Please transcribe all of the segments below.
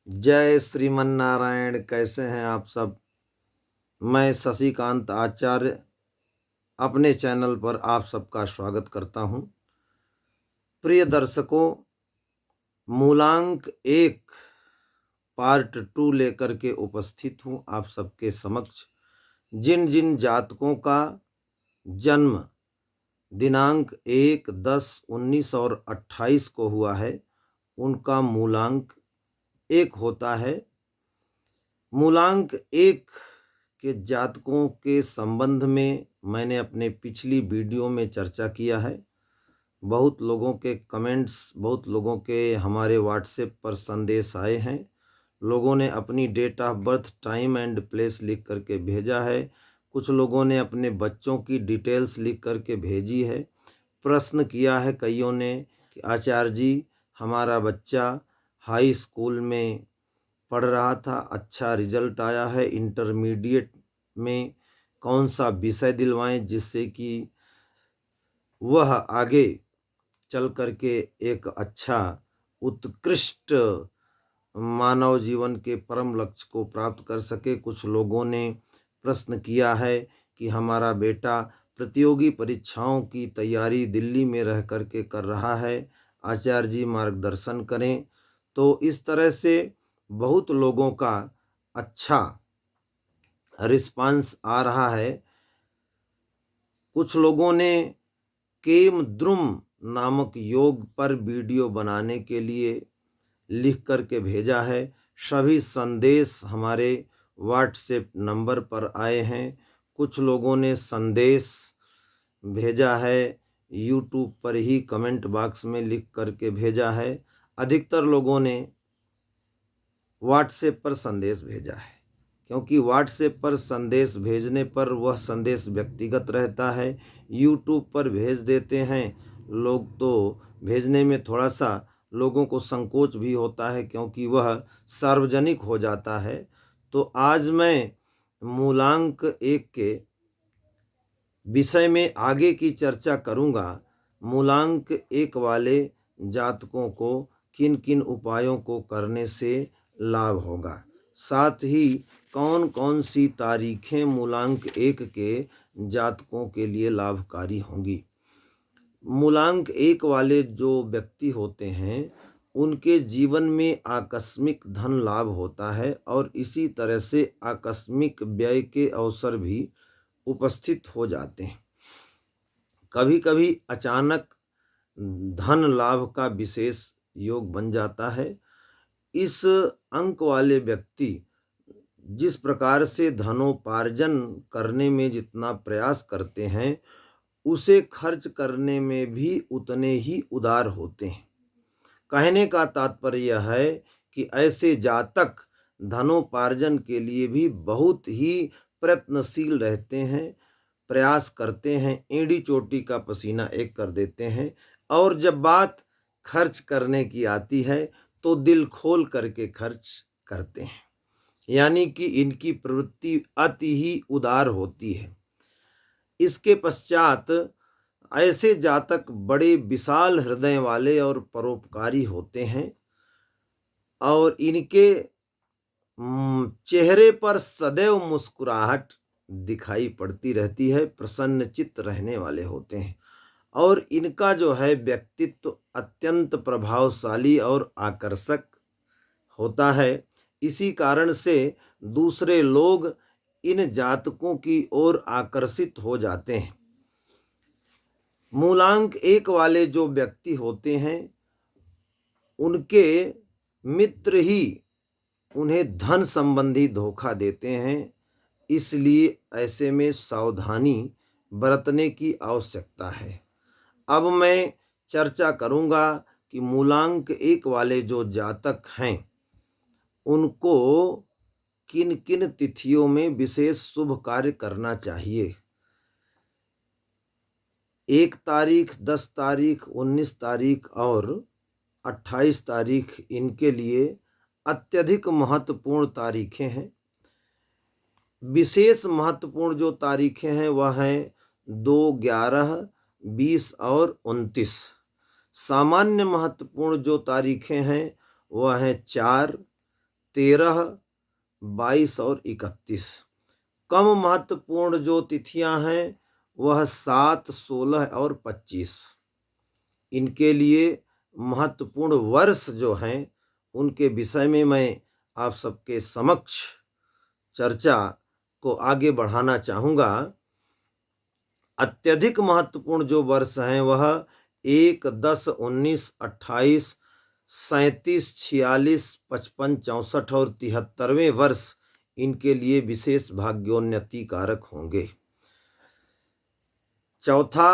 जय श्रीमन नारायण। कैसे हैं आप सब। मैं शशिकांत आचार्य अपने चैनल पर आप सबका स्वागत करता हूं। प्रिय दर्शकों, मूलांक 1 पार्ट 2 लेकर के उपस्थित हूं आप सबके समक्ष। जिन जिन जातकों का जन्म दिनांक 1, 10, 19 और 28 को हुआ है, उनका मूलांक 1 होता है। मूलांक 1 के जातकों के संबंध में मैंने अपने पिछली वीडियो में चर्चा किया है। बहुत लोगों के कमेंट्स, बहुत लोगों के हमारे व्हाट्सएप पर संदेश आए हैं। लोगों ने अपनी date of birth, time and place लिख करके भेजा है। कुछ लोगों ने अपने बच्चों की डिटेल्स लिख करके भेजी है। प्रश्न किया है कईयों ने कि आचार्य जी, हमारा बच्चा हाई स्कूल में पढ़ रहा था, अच्छा रिजल्ट आया है, इंटरमीडिएट में कौन सा विषय दिलवाएं जिससे कि वह आगे चल करके एक अच्छा उत्कृष्ट मानव जीवन के परम लक्ष्य को प्राप्त कर सके। कुछ लोगों ने प्रश्न किया है कि हमारा बेटा प्रतियोगी परीक्षाओं की तैयारी दिल्ली में रह करके कर रहा है, आचार्य जी मार्गदर्शन करें। तो इस तरह से बहुत लोगों का अच्छा रिस्पांस आ रहा है। कुछ लोगों ने केम द्रुम नामक योग पर वीडियो बनाने के लिए लिख करके भेजा है। सभी संदेश हमारे व्हाट्सएप नंबर पर आए हैं। कुछ लोगों ने संदेश भेजा है यूट्यूब पर ही कमेंट बॉक्स में लिख करके भेजा है। अधिकतर लोगों ने व्हाट्सएप पर संदेश भेजा है, क्योंकि व्हाट्सएप पर संदेश भेजने पर वह संदेश व्यक्तिगत रहता है। यूट्यूब पर भेज देते हैं लोग तो भेजने में थोड़ा सा लोगों को संकोच भी होता है, क्योंकि वह सार्वजनिक हो जाता है। तो आज मैं मूलांक 1 के विषय में आगे की चर्चा करूंगा। मूलांक 1 वाले जातकों को किन किन उपायों को करने से लाभ होगा, साथ ही कौन कौन सी तारीखें मूलांक 1 के जातकों के लिए लाभकारी होंगी। मूलांक 1 वाले जो व्यक्ति होते हैं उनके जीवन में आकस्मिक धन लाभ होता है और इसी तरह से आकस्मिक व्यय के अवसर भी उपस्थित हो जाते हैं। कभी कभी अचानक धन लाभ का विशेष योग बन जाता है। इस अंक वाले व्यक्ति जिस प्रकार से धनोपार्जन करने में जितना प्रयास करते हैं, उसे खर्च करने में भी उतने ही उदार होते हैं। कहने का तात्पर्य यह है कि ऐसे जातक धनोपार्जन के लिए भी बहुत ही प्रयत्नशील रहते हैं, प्रयास करते हैं, एड़ी चोटी का पसीना एक कर देते हैं। और जब बात खर्च करने की आती है तो दिल खोल करके खर्च करते हैं, यानी कि इनकी प्रवृत्ति अति ही उदार होती है। इसके पश्चात ऐसे जातक बड़े विशाल हृदय वाले और परोपकारी होते हैं और इनके चेहरे पर सदैव मुस्कुराहट दिखाई पड़ती रहती है, प्रसन्न चित्त रहने वाले होते हैं और इनका जो है व्यक्तित्व अत्यंत प्रभावशाली और आकर्षक होता है। इसी कारण से दूसरे लोग इन जातकों की ओर आकर्षित हो जाते हैं। मूलांक 1 वाले जो व्यक्ति होते हैं उनके मित्र ही उन्हें धन संबंधी धोखा देते हैं, इसलिए ऐसे में सावधानी बरतने की आवश्यकता है। अब मैं चर्चा करूंगा कि मूलांक 1 वाले जो जातक हैं उनको किन किन तिथियों में विशेष शुभ कार्य करना चाहिए। 1 तारीख, 10 तारीख, 19 तारीख और 28 तारीख इनके लिए अत्यधिक महत्वपूर्ण तारीखें हैं। विशेष महत्वपूर्ण जो तारीखें हैं वह हैं 2, 11, 20 और 29। सामान्य महत्वपूर्ण जो तारीखें हैं वह हैं 4, 13, 22 और 31। कम महत्वपूर्ण जो तिथियां हैं वह 7, 16 और 25। इनके लिए महत्वपूर्ण वर्ष जो हैं उनके विषय में मैं आप सबके समक्ष चर्चा को आगे बढ़ाना चाहूँगा। अत्यधिक महत्वपूर्ण जो वर्ष हैं वह 1, 10, 19, 28, 37, 46, 55, 64 और 73वें वर्ष इनके लिए विशेष भाग्योन्नति कारक होंगे। चौथा,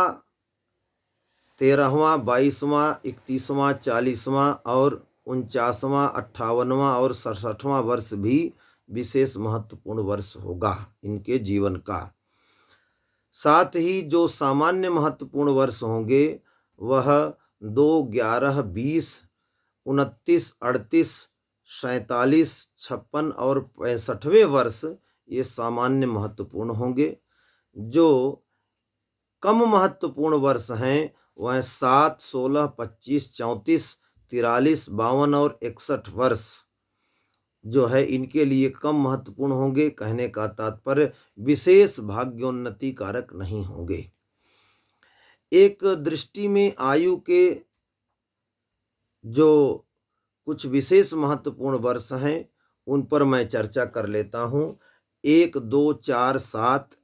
13वां, 22वां, 31वां, 40वां और 49वां, 58वां और 67वां वर्ष भी विशेष महत्वपूर्ण वर्ष होगा इनके जीवन का। साथ ही जो सामान्य महत्वपूर्ण वर्ष होंगे वह 2, 11, 20, 29, 38, 47, 56 और 65वें वर्ष ये सामान्य महत्वपूर्ण होंगे। जो कम महत्वपूर्ण वर्ष हैं वह 7, 16, 25, 34, 43, 52 और 61 वर्ष जो है इनके लिए कम महत्वपूर्ण होंगे। कहने का तात्पर्य विशेष भाग्योन्नति कारक नहीं होंगे। एक दृष्टि में आयु के जो कुछ विशेष महत्वपूर्ण वर्ष हैं उन पर मैं चर्चा कर लेता हूँ। 1, 2, 4, 7,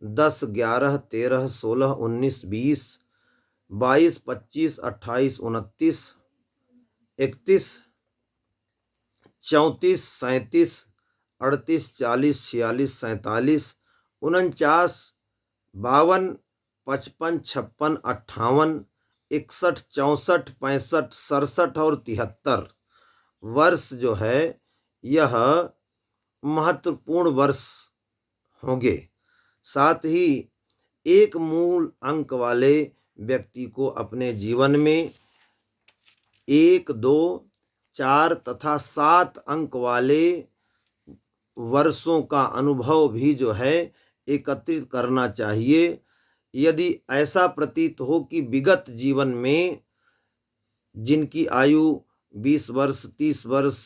10, 11, 13, 16, 19, 20, 22, 25, 28, 29, 31, 34, 37, 38, 40, 46, 47, 49, 52, 55, 56, 58, 61, 64, 65, 67 और 73 वर्ष जो है यह महत्वपूर्ण वर्ष होंगे। साथ ही एक मूल अंक वाले व्यक्ति को अपने जीवन में 1, 2, 4 तथा 7 अंक वाले वर्षों का अनुभव भी जो है एकत्रित करना चाहिए। यदि ऐसा प्रतीत हो कि विगत जीवन में जिनकी आयु 20 वर्ष, 30 वर्ष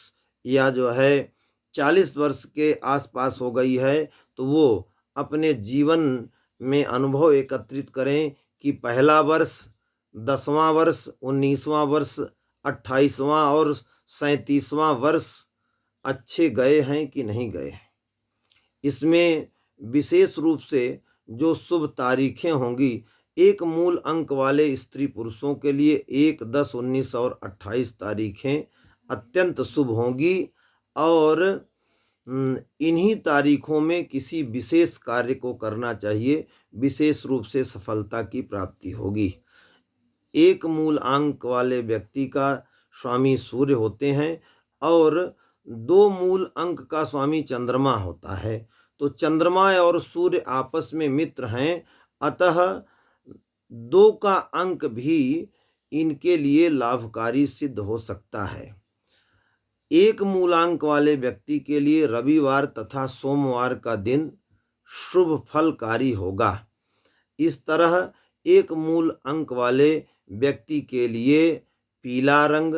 या जो है 40 वर्ष के आसपास हो गई है तो वो अपने जीवन में अनुभव एकत्रित करें कि पहला वर्ष, 10वां वर्ष, 19वां वर्ष, 28वां और 37वां वर्ष अच्छे गए हैं कि नहीं गए। इसमें विशेष रूप से जो शुभ तारीखें होंगी, एक मूल अंक वाले स्त्री पुरुषों के लिए 1, 10, 19 और 28 तारीखें अत्यंत शुभ होंगी और इन्हीं तारीखों में किसी विशेष कार्य को करना चाहिए, विशेष रूप से सफलता की प्राप्ति होगी। एक मूल अंक वाले व्यक्ति का स्वामी सूर्य होते हैं और 2 मूल अंक का स्वामी चंद्रमा होता है। तो चंद्रमा और सूर्य आपस में मित्र हैं, अतः 2 का अंक भी इनके लिए लाभकारी सिद्ध हो सकता है। एक मूलांक वाले व्यक्ति के लिए रविवार तथा सोमवार का दिन शुभ फलकारी होगा। इस तरह एक मूल अंक वाले व्यक्ति के लिए पीला रंग,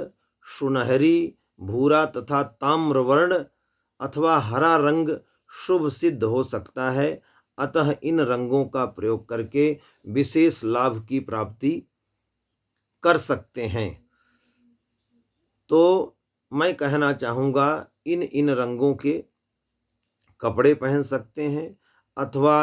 सुनहरी, भूरा तथा ताम्रवर्ण अथवा हरा रंग शुभ सिद्ध हो सकता है। अतः इन रंगों का प्रयोग करके विशेष लाभ की प्राप्ति कर सकते हैं। तो मैं कहना चाहूँगा इन रंगों के कपड़े पहन सकते हैं अथवा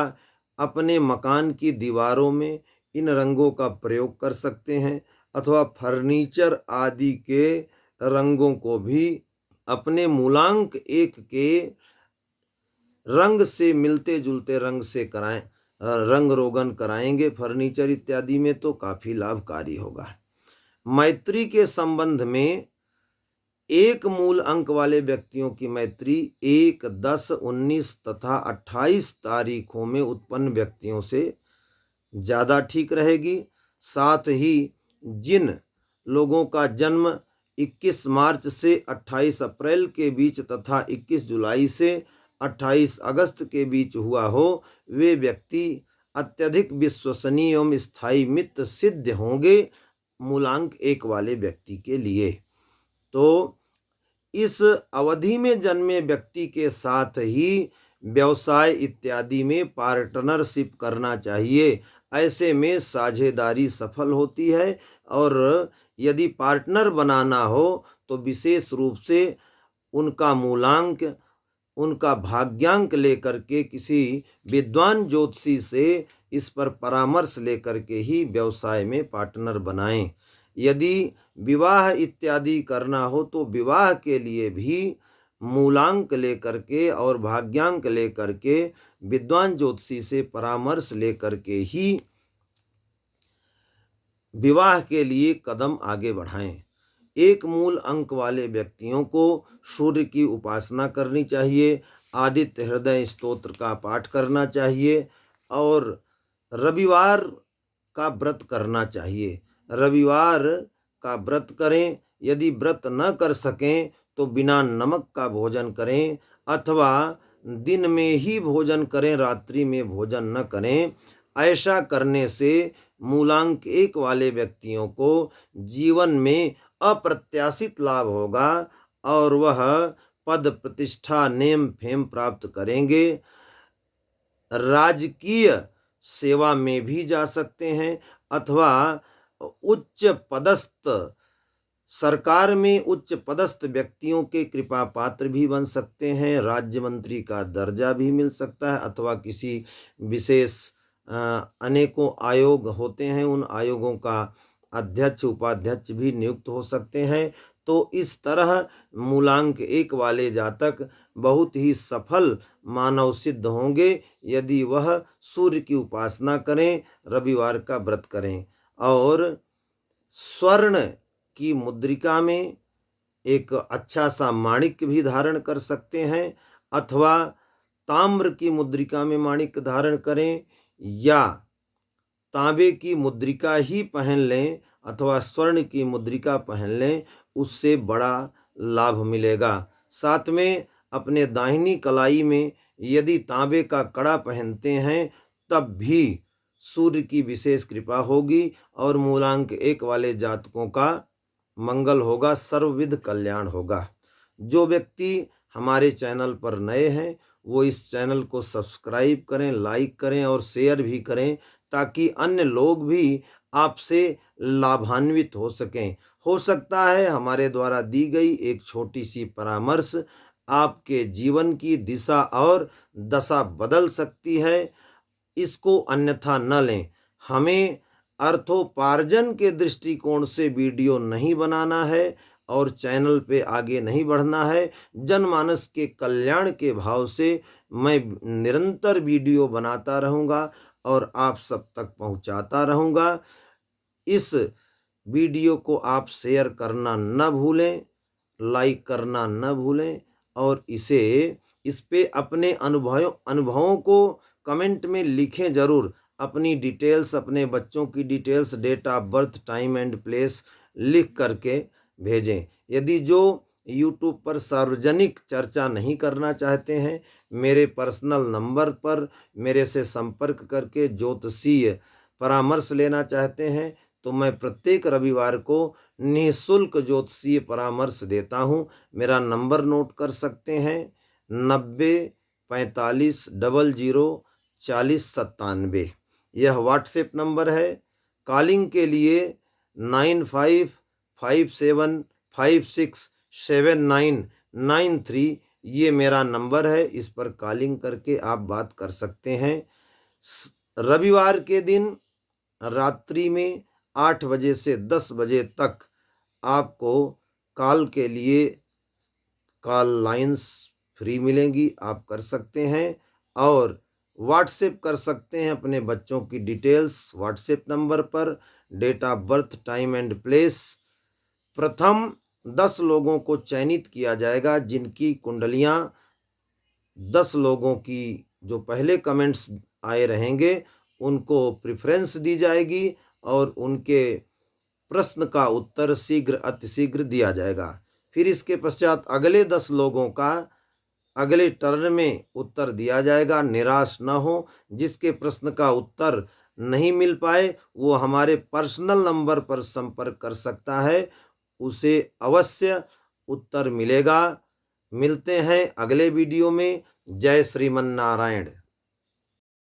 अपने मकान की दीवारों में इन रंगों का प्रयोग कर सकते हैं अथवा फर्नीचर आदि के रंगों को भी अपने मूलांक 1 के रंग से मिलते जुलते रंग से कराएं, रंग रोगन कराएंगे फर्नीचर इत्यादि में तो काफ़ी लाभकारी होगा। मैत्री के संबंध में एक मूल अंक वाले व्यक्तियों की मैत्री 1, 10, 19 तथा 28 तारीखों में उत्पन्न व्यक्तियों से ज़्यादा ठीक रहेगी। साथ ही जिन लोगों का जन्म 21 मार्च से 28 अप्रैल के बीच तथा 21 जुलाई से 28 अगस्त के बीच हुआ हो, वे व्यक्ति अत्यधिक विश्वसनीय एवं स्थायी मित्र सिद्ध होंगे मूलांक 1 वाले व्यक्ति के लिए। तो इस अवधि में जन्मे व्यक्ति के साथ ही व्यवसाय इत्यादि में पार्टनरशिप करना चाहिए। ऐसे में साझेदारी सफल होती है। और यदि पार्टनर बनाना हो तो विशेष रूप से उनका मूलांक, उनका भाग्यांक लेकर के किसी विद्वान ज्योतिषी से इस पर परामर्श लेकर के ही व्यवसाय में पार्टनर बनाएं। यदि विवाह इत्यादि करना हो तो विवाह के लिए भी मूलांक लेकर के और भाग्यांक लेकर के विद्वान ज्योतिषी से परामर्श लेकर के ही विवाह के लिए कदम आगे बढ़ाएं। एक मूल अंक वाले व्यक्तियों को सूर्य की उपासना करनी चाहिए, आदित्य हृदय स्तोत्र का पाठ करना चाहिए और रविवार का व्रत करना चाहिए। रविवार का व्रत करें। यदि व्रत न कर सकें तो बिना नमक का भोजन करें अथवा दिन में ही भोजन करें, रात्रि में भोजन न करें। ऐसा करने से मूलांक 1 वाले व्यक्तियों को जीवन में अप्रत्याशित लाभ होगा और वह पद प्रतिष्ठा नेम फेम प्राप्त करेंगे। राजकीय सेवा में भी जा सकते हैं अथवा उच्च पदस्थ सरकार में उच्च पदस्थ व्यक्तियों के कृपा पात्र भी बन सकते हैं। राज्य मंत्री का दर्जा भी मिल सकता है अथवा किसी विशेष अनेकों आयोग होते हैं, उन आयोगों का अध्यक्ष उपाध्यक्ष भी नियुक्त हो सकते हैं। तो इस तरह मूलांक 1 वाले जातक बहुत ही सफल मानव सिद्ध होंगे यदि वह सूर्य की उपासना करें, रविवार का व्रत करें और स्वर्ण की मुद्रिका में एक अच्छा सा माणिक भी धारण कर सकते हैं अथवा ताम्र की मुद्रिका में माणिक धारण करें या तांबे की मुद्रिका ही पहन लें अथवा स्वर्ण की मुद्रिका पहन लें, उससे बड़ा लाभ मिलेगा। साथ में अपने दाहिनी कलाई में यदि तांबे का कड़ा पहनते हैं तब भी सूर्य की विशेष कृपा होगी और मूलांक 1 वाले जातकों का मंगल होगा, सर्वविध कल्याण होगा। जो व्यक्ति हमारे चैनल पर नए हैं वो इस चैनल को सब्सक्राइब करें, लाइक करें और शेयर भी करें ताकि अन्य लोग भी आपसे लाभान्वित हो सकें। हो सकता है हमारे द्वारा दी गई एक छोटी सी परामर्श आपके जीवन की दिशा और दशा बदल सकती है। इसको अन्यथा न लें। हमें अर्थोपार्जन के दृष्टिकोण से वीडियो नहीं बनाना है और चैनल पे आगे नहीं बढ़ना है। जनमानस के कल्याण के भाव से मैं निरंतर वीडियो बनाता रहूँगा और आप सब तक पहुँचाता रहूँगा। इस वीडियो को आप शेयर करना न भूलें, लाइक करना न भूलें और इस पे अपने अनुभवों को कमेंट में लिखें ज़रूर। अपनी डिटेल्स, अपने बच्चों की details, date of birth, time and place लिख करके भेजें। यदि जो यूट्यूब पर सार्वजनिक चर्चा नहीं करना चाहते हैं, मेरे पर्सनल नंबर पर मेरे से संपर्क करके ज्योतिषीय परामर्श लेना चाहते हैं तो मैं प्रत्येक रविवार को निःशुल्क ज्योतिषीय परामर्श देता हूं। मेरा नंबर नोट कर सकते हैं 9045004097। यह व्हाट्सएप नंबर है। कॉलिंग के लिए 9557567993 ये मेरा नंबर है। इस पर कॉलिंग करके आप बात कर सकते हैं। रविवार के दिन रात्रि में 8 बजे से 10 बजे तक आपको कॉल के लिए कॉल लाइंस फ्री मिलेंगी, आप कर सकते हैं और व्हाट्सएप कर सकते हैं अपने बच्चों की डिटेल्स व्हाट्सएप नंबर पर, date of birth, time and place. प्रथम 10 लोगों को चयनित किया जाएगा जिनकी कुंडलियां 10 लोगों की जो पहले कमेंट्स आए रहेंगे उनको प्रेफरेंस दी जाएगी और उनके प्रश्न का उत्तर शीघ्र अतिशीघ्र दिया जाएगा। फिर इसके पश्चात अगले 10 लोगों का अगले टर्न में उत्तर दिया जाएगा। निराश न हो। जिसके प्रश्न का उत्तर नहीं मिल पाए वो हमारे पर्सनल नंबर पर संपर्क कर सकता है। उसे अवश्य उत्तर मिलेगा। मिलते हैं अगले वीडियो में। जय श्रीमन नारायण।